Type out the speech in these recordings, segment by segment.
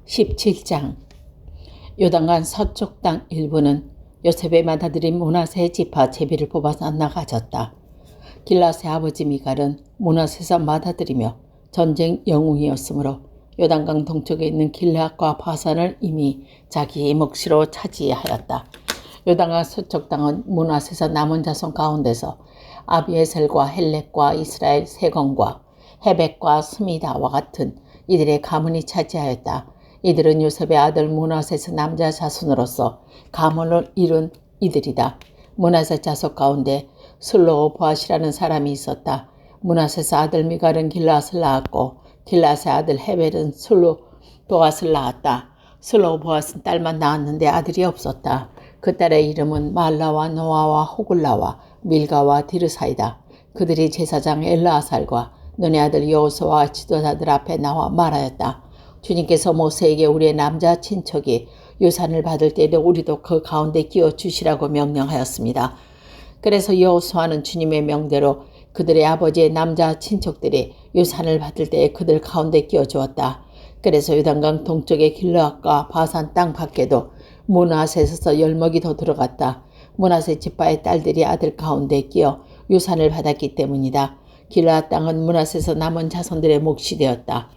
17장. 요단강 서쪽 땅 일부는 요셉의 맏아들인 므낫세 지파 제비를 뽑아서 나가졌다. 길앗의 아버지 미갈은 므낫세에서 맏아들이며 전쟁 영웅이었으므로 요단강 동쪽에 있는 길앗과 바산을 이미 자기의 몫으로 차지하였다. 요단강 서쪽 땅은 므낫세에서 남은 자손 가운데서 아비에셀과 헬렉과 이스라엘 세건과 헤벡과 스미다와 같은 이들의 가문이 차지하였다. 이들은 요셉의 아들 므낫세의 남자 자손으로서 가문을 이룬 이들이다. 므낫세 자손 가운데 슬로보앗이라는 사람이 있었다. 므낫세 아들 미갈은 길앗을 낳았고 길앗의 아들 헤벨은 슬로보앗을 낳았다. 슬로보앗은 딸만 낳았는데 아들이 없었다. 그 딸의 이름은 말라와 노아와 호글라와 밀가와 디르사이다. 그들이 제사장 엘르아살과 눈의 아들 여호수아와 지도자들 앞에 나와 말하였다. 주님께서 모세에게 우리의 남자 친척이 유산을 받을 때에도 우리도 그 가운데 끼워 주시라고 명령하였습니다. 그래서 여호수아는 주님의 명대로 그들의 아버지의 남자 친척들이 유산을 받을 때에 그들 가운데 끼워 주었다. 그래서 요단강 동쪽의 길앗과 바산 땅 밖에도 므낫세에서 열먹이 더 들어갔다. 므낫세 지파의 딸들이 아들 가운데 끼어 유산을 받았기 때문이다. 길앗 땅은 므낫세에서 남은 자손들의 몫이 되었다.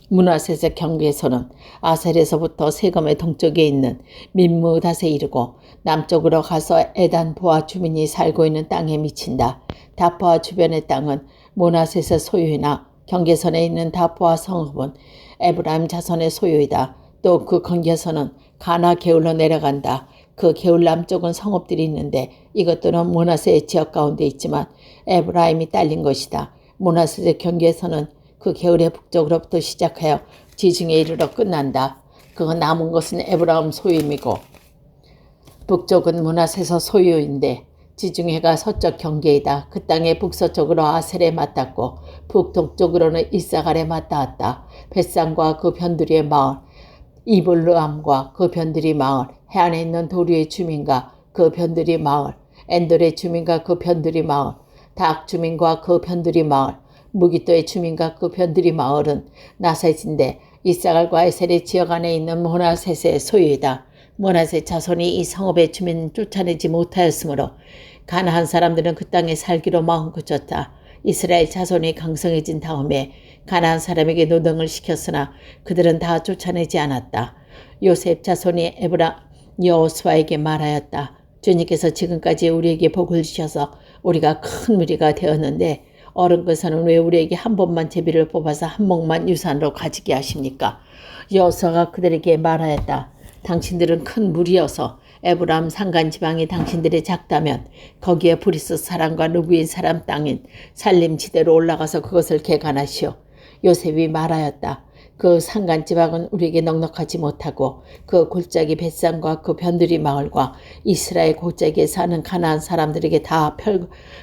므낫세 경계에서는 아셀에서부터 세검의 동쪽에 있는 민므닷에 이르고 남쪽으로 가서 에단포아 주민이 살고 있는 땅에 미친다. 다포아 주변의 땅은 므낫세 소유이나 경계선에 있는 다포아 성읍은 에브라임 자손의 소유이다. 또 그 경계선은 가나 게울로 내려간다. 그 게울 남쪽은 성읍들이 있는데 이것들은 므낫세의 지역 가운데 있지만 에브라임이 딸린 것이다. 므낫세 경계에서는 그 게울의 북쪽으로부터 시작하여 지중해 이르러 끝난다. 그 남은 것은 에브라임 소유이고 북쪽은 므낫세서 소유인데 지중해가 서쪽 경계이다. 그 땅의 북서쪽으로 아셀에 맞닿고 북동쪽으로는 이사갈에 맞닿았다. 벳산과 그 변두리의 마을, 이블르암과 그 변두리 마을, 해안에 있는 도류의 주민과 그 변두리 마을, 엔돌의 주민과 그 변두리 마을, 닥 주민과 그 변두리 마을, 무기토의 주민과 그 변두리 마을은 나셋인데 이사갈과 에셀의 지역 안에 있는 므낫세의 소유이다. 므낫세 자손이 이 성읍의 주민을 쫓아내지 못하였으므로 가나안 사람들은 그 땅에 살기로 마음 굳혔다. 이스라엘 자손이 강성해진 다음에 가나안 사람에게 노동을 시켰으나 그들은 다 쫓아내지 않았다. 요셉 자손이 여호수아에게 말하였다. 주님께서 지금까지 우리에게 복을 주셔서 우리가 큰 무리가 되었는데 어른께서는 왜 우리에게 한 번만 제비를 뽑아서 한 몫만 유산으로 가지게 하십니까? 여호수아가 그들에게 말하였다. 당신들은 큰 무리여서 에브라임 산간 지방이 당신들의 작다면 거기에 브리스 사람과 누구인 사람 땅인 살림 지대로 올라가서 그것을 개간하시오. 요셉이 말하였다. 그 산간 지방은 우리에게 넉넉하지 못하고 그 골짜기 벳산과 그 변두리 마을과 이스라엘 골짜기에 사는 가나안 사람들에게 다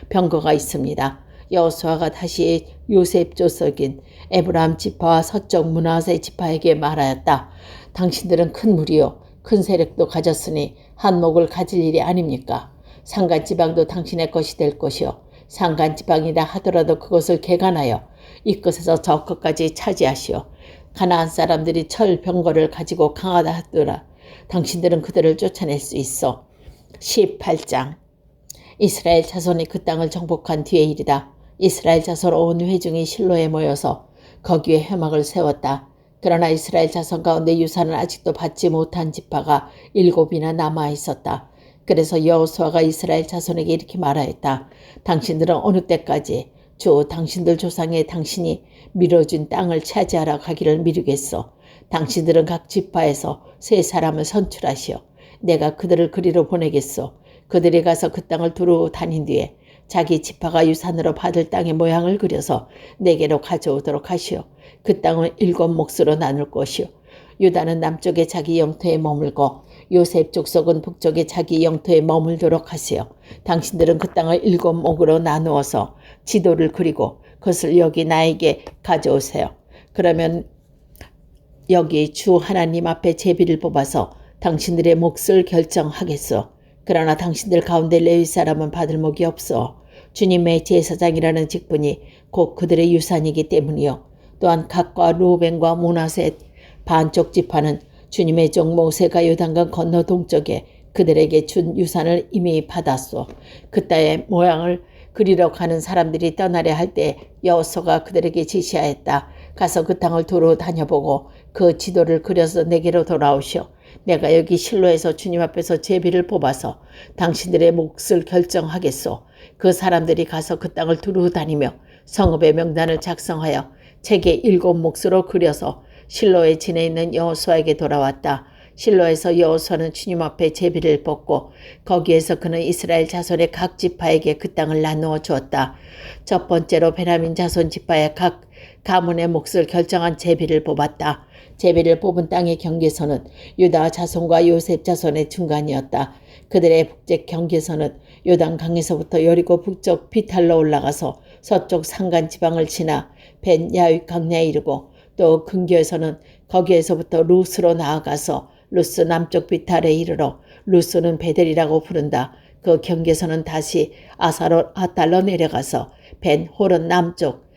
병거가 있습니다. 여호수아가 다시 요셉 조석인 에브라임 지파와 서쪽 므낫세 지파에게 말하였다. 당신들은 큰 무리요 큰 세력도 가졌으니 한 몫을 가질 일이 아닙니까? 산간지방도 당신의 것이 될 것이요 산간지방이라 하더라도 그것을 개간하여 이 끝에서 저 끝까지 차지하시오. 가나안 사람들이 철 병거를 가지고 강하다 하더라. 당신들은 그들을 쫓아낼 수 있어. 18장. 이스라엘 자손이 그 땅을 정복한 뒤의 일이다. 이스라엘 자손 온 회중이 실로에 모여서 거기에 회막을 세웠다. 그러나 이스라엘 자손 가운데 유산을 아직도 받지 못한 지파가 7이나 남아 있었다. 그래서 여호수아가 이스라엘 자손에게 이렇게 말하였다. 당신들은 어느 때까지 주 당신들 조상의 당신이 밀어준 땅을 차지하러 가기를 미루겠소. 당신들은 각 지파에서 3사람을 선출하시오. 내가 그들을 그리로 보내겠소. 그들이 가서 그 땅을 두루 다닌 뒤에 자기 지파가 유산으로 받을 땅의 모양을 그려서 내게로 가져오도록 하시오. 그 땅을 7몫으로 나눌 것이오. 유다는 남쪽에 자기 영토에 머물고 요셉 족속은 북쪽에 자기 영토에 머물도록 하시오. 당신들은 그 땅을 7몫으로 나누어서 지도를 그리고 그것을 여기 나에게 가져오세요. 그러면 여기 주 하나님 앞에 제비를 뽑아서 당신들의 몫을 결정하겠소. 그러나 당신들 가운데 레위 사람은 받을 몫이 없어. 주님의 제사장이라는 직분이 곧 그들의 유산이기 때문이요. 또한 갓과 루벤과 므낫세 반쪽 지파는 주님의 종 모세가 요단강 건너 동쪽에 그들에게 준 유산을 이미 받았소. 그때의 모양을 그리러 가는 사람들이 떠나려 할 때 여호수아가 그들에게 지시하였다. 가서 그 땅을 두루 다녀보고 그 지도를 그려서 내게로 돌아오시오. 내가 여기 실로에서 주님 앞에서 제비를 뽑아서 당신들의 몫을 결정하겠소. 그 사람들이 가서 그 땅을 두루 다니며 성읍의 명단을 작성하여 책에 7몫으로 그려서 실로에 지내 있는 여호수아에게 돌아왔다. 실로에서 여호수아는 주님 앞에 제비를 뽑고 거기에서 그는 이스라엘 자손의 각 지파에게 그 땅을 나누어 주었다. 첫 번째로 베냐민 자손 지파의 각 가문의 몫을 결정한 제비를 뽑았다. 제비를 뽑은 땅의 경계선은 유다 자손과 요셉 자손의 중간이었다. 그들의 북쪽 경계선은 요단강에서부터 여리고 북쪽 비탈로 올라가서 서쪽 산간 지방을 지나 벤 야윗 강야에 이르고 또 근교에서는 거기에서부터 루스로 나아가서 루스 남쪽 비탈에 이르러 루스는 베델이라고 부른다. 그 경계선은 다시 아사롯 아달로 내려가서 벤 호론 남쪽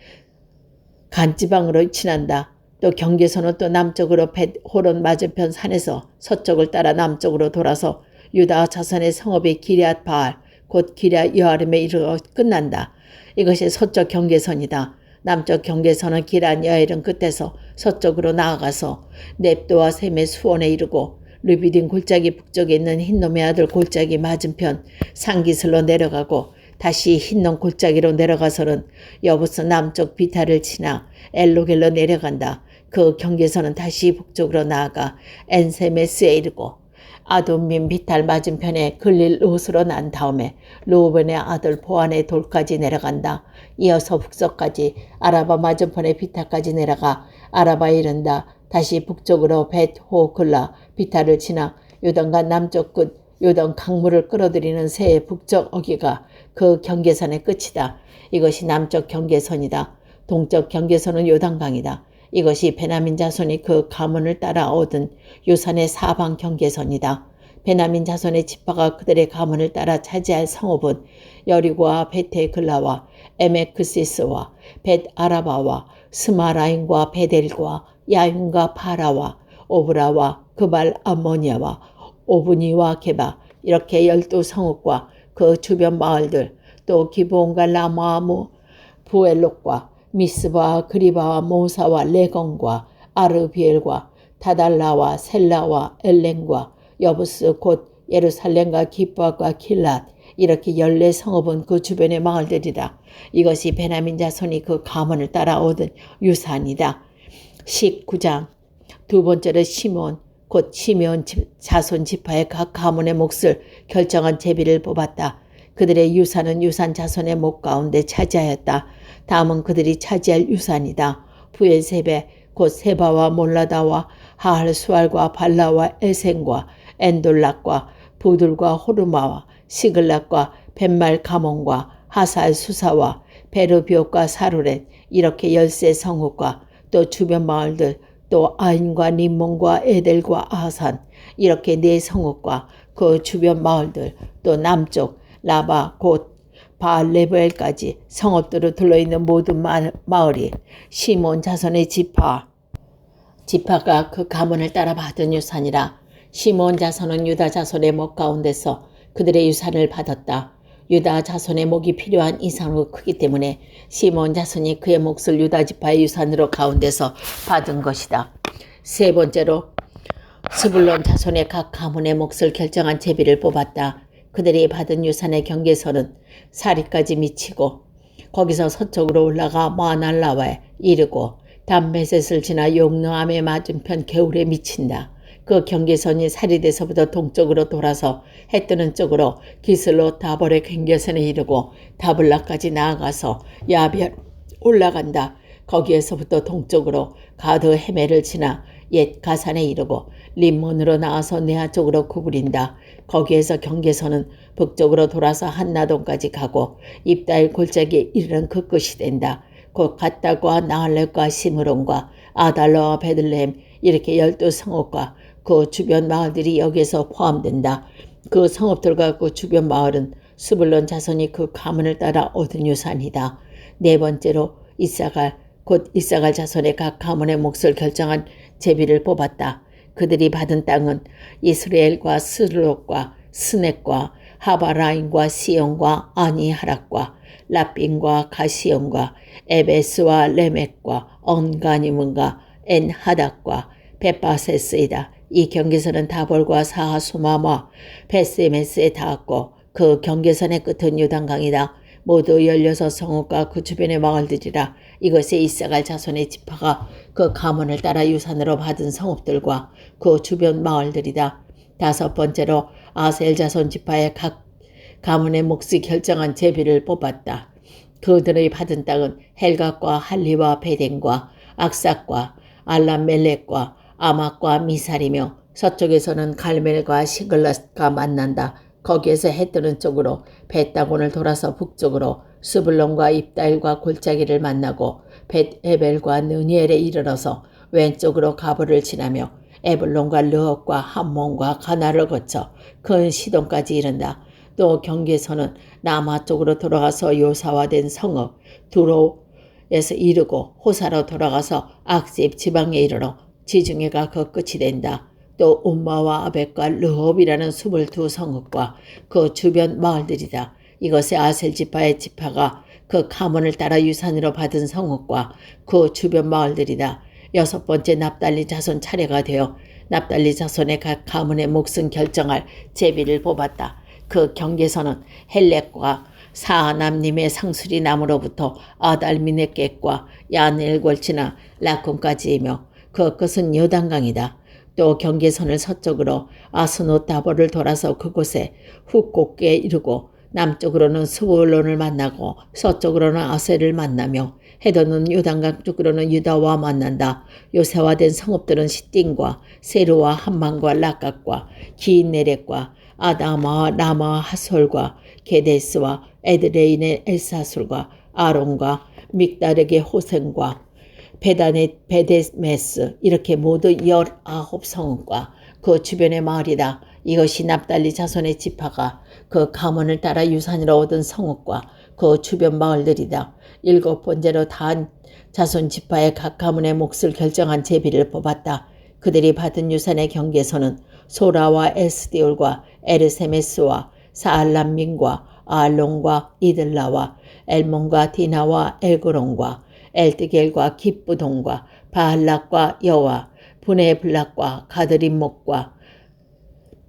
간지방으로 지난다. 또 경계선은 또 남쪽으로 벳 호론 맞은편 산에서 서쪽을 따라 남쪽으로 돌아서 유다 자손의 성읍이 기럇 바알 곧 기럇 여아림에 이르러 끝난다. 이것이 서쪽 경계선이다. 남쪽 경계선은 기럇 여아림 끝에서 서쪽으로 나아가서 넵도와 셈의 수원에 이르고 르비딘 골짜기 북쪽에 있는 흰놈의 아들 골짜기 맞은편 상기슬로 내려가고 다시 흰놈 골짜기로 내려가서는 여부스 남쪽 비탈을 지나 엘로겔로 내려간다. 그 경계선은 다시 북쪽으로 나아가 엔세메스에 이르고 아돔민 비탈 맞은편에 글릴 롯으로 난 다음에 루벤의 아들 보안의 돌까지 내려간다. 이어서 북서까지 아라바 맞은편의 비탈까지 내려가 아라바에 이른다. 다시 북쪽으로 벳호글라 비탈을 지나 요단강 남쪽 끝 요단 강물을 끌어들이는 새의 북쪽 어기가 그 경계선의 끝이다. 이것이 남쪽 경계선이다. 동쪽 경계선은 요단강이다. 이것이 베냐민 자손이 그 가문을 따라 얻은 유산의 사방 경계선이다. 베냐민 자손의 지파가 그들의 가문을 따라 차지할 성읍은 여리고와 베테글라와 에메크시스와 벳아라바와 스마라임과 베델과 야임과 파라와 오브라와 그발 암모니아와 오브니와 게바 이렇게 12성읍과 그 주변 마을들 또 기브온과 라마무 부엘롯과 미스바 그리바와 모사와 레건과 아르비엘과 다달라와 셀라와 엘렌과 여부스 곧 예루살렘과 기브아과 길랏 이렇게 14성읍은 그 주변의 마을들이라. 이것이 베냐민 자손이 그 가문을 따라 얻은 유산이다. 19장 두 번째로 시몬 곧 시meon 자손 지파의 각 가문의 몫을 결정한 제비를 뽑았다. 그들의 유산은 유산 자손의 목 가운데 차지하였다. 다음은 그들이 차지할 유산이다. 부엘세베 곧 세바와 몰라다와 하할수알과 발라와 에센과 엔돌락과 부들과 호르마와 시글락과 벤말 가몬과 하살 수사와 베르비옥과 사루렛 이렇게 13성읍과 또 주변 마을들 또 아인과 림몬과 에델과 아산 이렇게 4성읍과 그 주변 마을들 또 남쪽 라바 곧 바알레브엘까지 성읍들을 둘러있는 모든 마을이 시몬 자손의 지파가 그 가문을 따라 받은 유산이라. 시몬 자손은 유다 자손의 목 가운데서 그들의 유산을 받았다. 유다 자손의 목이 필요한 이상으로 크기 때문에 시몬 자손이 그의 몫을 유다 지파의 유산으로 가운데서 받은 것이다. 세 번째로 스불론 자손의 각 가문의 몫을 결정한 제비를 뽑았다. 그들이 받은 유산의 경계선은 사리까지 미치고 거기서 서쪽으로 올라가 마날라와에 이르고 담메셋을 지나 용노암의 맞은편 게울에 미친다. 그 경계선이 사리대서부터 동쪽으로 돌아서 해뜨는 쪽으로 기슬로 다볼의 경계선에 이르고 다블라까지 나아가서 야별 올라간다. 거기에서부터 동쪽으로 가드 헤멜을 지나 옛 가산에 이르고 림몬으로 나와서 네아 쪽으로 구부린다. 거기에서 경계선은 북쪽으로 돌아서 한나동까지 가고 입다일 골짜기에 이르는 그 끝이 된다. 곧 갓다과 나할렛과 시므론과 아달라와 베들레헴 이렇게 12성읍과 그 주변 마을들이 여기에서 포함된다. 그 성읍들과 그 주변 마을은 스불론 자손이 그 가문을 따라 얻은 유산이다. 네 번째로 이사갈 곧 이사갈 자손의 각 가문의 몫을 결정한 제비를 뽑았다. 그들이 받은 땅은 이스라엘과 스롯과 스넷과 하바라인과 시온과 아니하락과 라빈과 가시온과 에베스와 레멕과 언가니문과 엔하닥과 베파세스이다. 이 경계선은 다볼과 사하수마마 베스메스에 닿았고 그 경계선의 끝은 요단강이다. 모두 16성읍과 그 주변의 마을들이라. 이것이 이사갈 자손의 지파가 그 가문을 따라 유산으로 받은 성읍들과 그 주변 마을들이다. 다섯 번째로 아셀 자손 지파의 각 가문의 몫이 결정한 제비를 뽑았다. 그들의 받은 땅은 헬갓과 할리와 베덴과 악삭과 알람멜렉과 아막과 미살이며 서쪽에서는 갈멜과 시글랏과 만난다. 거기에서 해 뜨는 쪽으로 벳다곤을 돌아서 북쪽으로 스불론과 입다일과 골짜기를 만나고 벳에벨과 느니엘에 이르러서 왼쪽으로 가브를 지나며 에블론과 르헛과 함몬과 가나를 거쳐 큰 시돈까지 이른다. 또 경계선은 남하 쪽으로 돌아가서 요사화된 성읍 두로에서 이르고 호사로 돌아가서 악집 지방에 이르러 지중해가 그 끝이 된다. 또 um마와 아벡과 르홉이라는 22성읍과 그 주변 마을들이다. 이것의 아셀 지파의 지파가 그 가문을 따라 유산으로 받은 성읍과 그 주변 마을들이다. 여섯 번째 납달리 자손 차례가 되어 납달리 자손의 각 가문의 몫은 결정할 제비를 뽑았다. 그 경계선은 헬렉과 사하남님의 상수리 나무로부터 아달미네껜과 야넬골치나 라쿰까지이며 그 끝은 요단강이다. 또 경계선을 서쪽으로 아스노다볼을 돌아서 그곳에 훅곡에 이르고 남쪽으로는 스불론을 만나고 서쪽으로는 아셀을 만나며 해돋는 요단강 쪽으로는 유다와 만난다. 요새화된 성읍들은 시띵과 세르와 함만과 락각과 기인네렉과 아다마와 라마 하솔과 게데스와 에드레인의 엘사술과 아론과 믹다렉의 호생과 베다넷 베데메스 이렇게 모두 19성읍과 그 주변의 마을이다. 이것이 납달리 자손의 지파가 그 가문을 따라 유산으로 얻은 성읍과 그 주변 마을들이다. 일곱 번째로 단 자손 지파의 각 가문의 몫을 결정한 제비를 뽑았다. 그들이 받은 유산의 경계선은 소라와 에스디올과 에르세메스와 사알람민과 아알론과 이들라와 엘몬과 디나와 엘그론과 엘드겔과 기쁘동과 바할락과 여와 브네블락과 가드림목과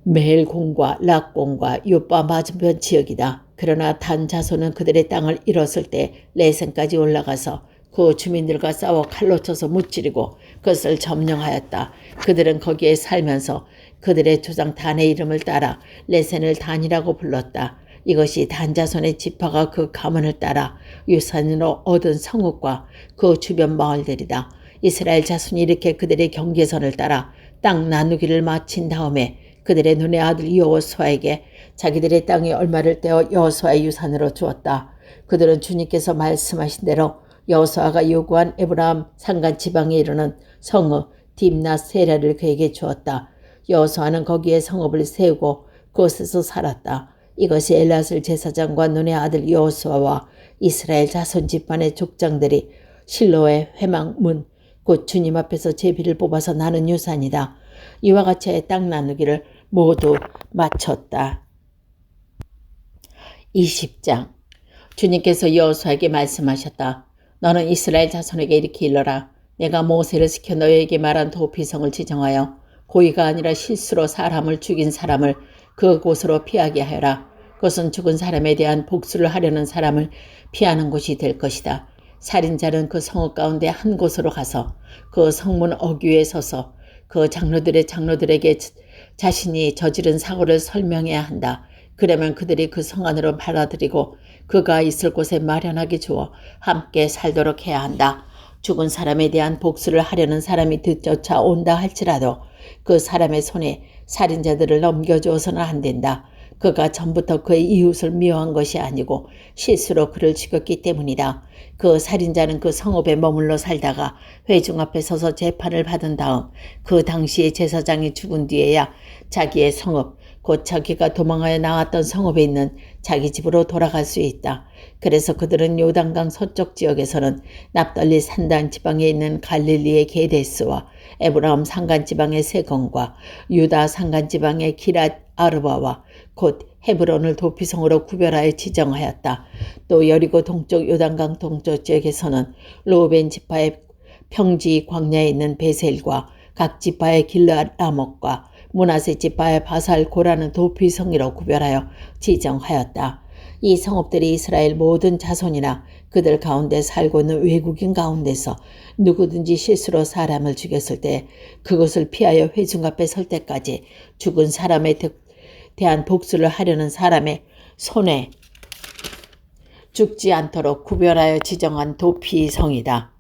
메헬공과 락공과 요빠 맞은편 지역이다. 그러나 단 자손은 그들의 땅을 잃었을 때 레센까지 올라가서 그 주민들과 싸워 칼로 쳐서 무찌르고 그것을 점령하였다. 그들은 거기에 살면서 그들의 조상 단의 이름을 따라 레센을 단이라고 불렀다. 이것이 단 자손의 지파가 그 가문을 따라 유산으로 얻은 성읍과 그 주변 마을들이다. 이스라엘 자손이 이렇게 그들의 경계선을 따라 땅 나누기를 마친 다음에 그들의 눈의 아들 여호수아에게 자기들의 땅의 얼마를 떼어 여호수아의 유산으로 주었다. 그들은 주님께서 말씀하신 대로 여호수아가 요구한 에브라임 산간 지방에 이르는 성읍 딥나 세라를 그에게 주었다. 여호수아는 거기에 성읍을 세우고 그곳에서 살았다. 이것이 엘라슬 제사장과 눈의 아들 여호수아와 이스라엘 자손 집안의 족장들이 실로의 회막문 곧 주님 앞에서 제비를 뽑아서 나눈 유산이다. 이와 같이 땅 나누기를 모두 마쳤다. 20장 주님께서 여호수아에게 말씀하셨다. 너는 이스라엘 자손에게 이렇게 일러라. 내가 모세를 시켜 너희에게 말한 도피성을 지정하여 고의가 아니라 실수로 사람을 죽인 사람을 그곳으로 피하게 하여라. 그것은 죽은 사람에 대한 복수를 하려는 사람을 피하는 곳이 될 것이다. 살인자는 그 성읍 가운데 한 곳으로 가서 그 성문 어귀에 서서 그 장로들에게 자신이 저지른 사고를 설명해야 한다. 그러면 그들이 그 성 안으로 받아들이고 그가 있을 곳에 마련하게 주어 함께 살도록 해야 한다. 죽은 사람에 대한 복수를 하려는 사람이 뒤쫓아온다 할지라도 그 사람의 손에 살인자들을 넘겨주어서는 안 된다. 그가 전부터 그의 이웃을 미워한 것이 아니고 실수로 그를 죽였기 때문이다. 그 살인자는 그 성읍에 머물러 살다가 회중 앞에 서서 재판을 받은 다음 그 당시의 제사장이 죽은 뒤에야 자기의 성읍 곧 자기가 도망하여 나왔던 성읍에 있는 자기 집으로 돌아갈 수 있다. 그래서 그들은 요단강 서쪽 지역에서는 납달리 산단 지방에 있는 갈릴리의 게데스와 에브라임 산간 지방의 세건과 유다 산간 지방의 기랏 아르바와 곧 헤브론을 도피성으로 구별하여 지정하였다. 또 여리고 동쪽 요단강 동쪽 지역에서는 르우벤 지파의 평지 광야에 있는 베셀과 각 지파의 길르앗 라목과 므낫세 지파의 바살 고라는 도피성이로 구별하여 지정하였다. 이 성읍들이 이스라엘 모든 자손이나 그들 가운데 살고 있는 외국인 가운데서 누구든지 실수로 사람을 죽였을 때 그것을 피하여 회중 앞에 설 때까지 죽은 사람에 대한 복수를 하려는 사람의 손에 죽지 않도록 구별하여 지정한 도피성이다.